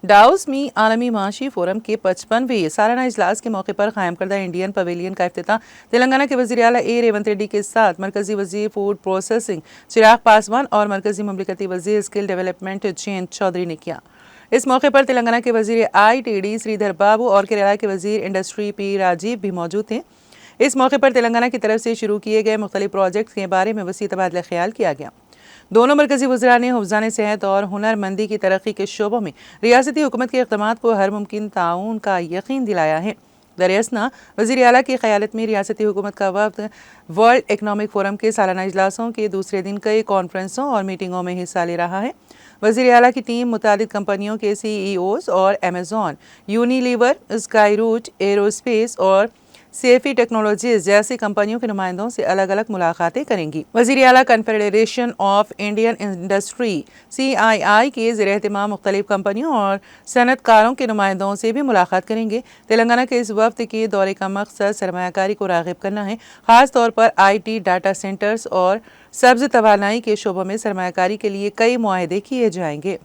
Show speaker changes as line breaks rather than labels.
ڈاوس میں عالمی معاشی فورم کے 55ویں سالانہ اجلاس کے موقع پر قائم کردہ انڈین پویلین کا افتتاح تلنگانہ کے وزیر اعلیٰ اے ریونت ریڈی کے ساتھ مرکزی وزیر فوڈ پروسیسنگ چراغ پاسوان اور مرکزی مملکتی وزیر اسکل ڈیولپمنٹ جینت چودھری نے کیا۔ اس موقع پر تلنگانہ کے وزیر آئی ٹی ڈی سریدھر بابو اور کیرالہ کے وزیر انڈسٹری پی راجیو بھی موجود تھے۔ اس موقع پر تلنگانہ کی طرف سے شروع کیے گئے مختلف پروجیکٹس کے بارے میں وسیع تبادلہ خیال کیا گیا۔ دونوں مرکزی وزراء نے حفظان صحت اور ہنر مندی کی ترقی کے شعبوں میں ریاستی حکومت کے اقدامات کو ہر ممکن تعاون کا یقین دلایا ہے۔ در اثنا وزیر اعلیٰ کی قیادت میں ریاستی حکومت کا وفد ورلڈ اکنامک فورم کے سالانہ اجلاسوں کے دوسرے دن کئی کانفرنسوں اور میٹنگوں میں حصہ لے رہا ہے۔ وزیر اعلیٰ کی ٹیم متعدد کمپنیوں کے سی ای اوز اور Amazon, Unilever, Skyroot, Aerospace اور سیفی ٹیکنالوجیز جیسی کمپنیوں کے نمائندوں سے الگ الگ ملاقاتیں کریں گی۔ وزیر اعلیٰ confederation of Indian industry CII کے زیر اہتمام مختلف کمپنیوں اور صنعت کاروں کے نمائندوں سے بھی ملاقات کریں گے۔ تلنگانہ کے اس وفد کے دورے کا مقصد سرمایہ کاری کو راغب کرنا ہے، خاص طور پر IT، ڈاٹا سینٹرز اور سبز توانائی کے شعبوں میں سرمایہ کاری کے لیے کئی معاہدے کیے جائیں گے۔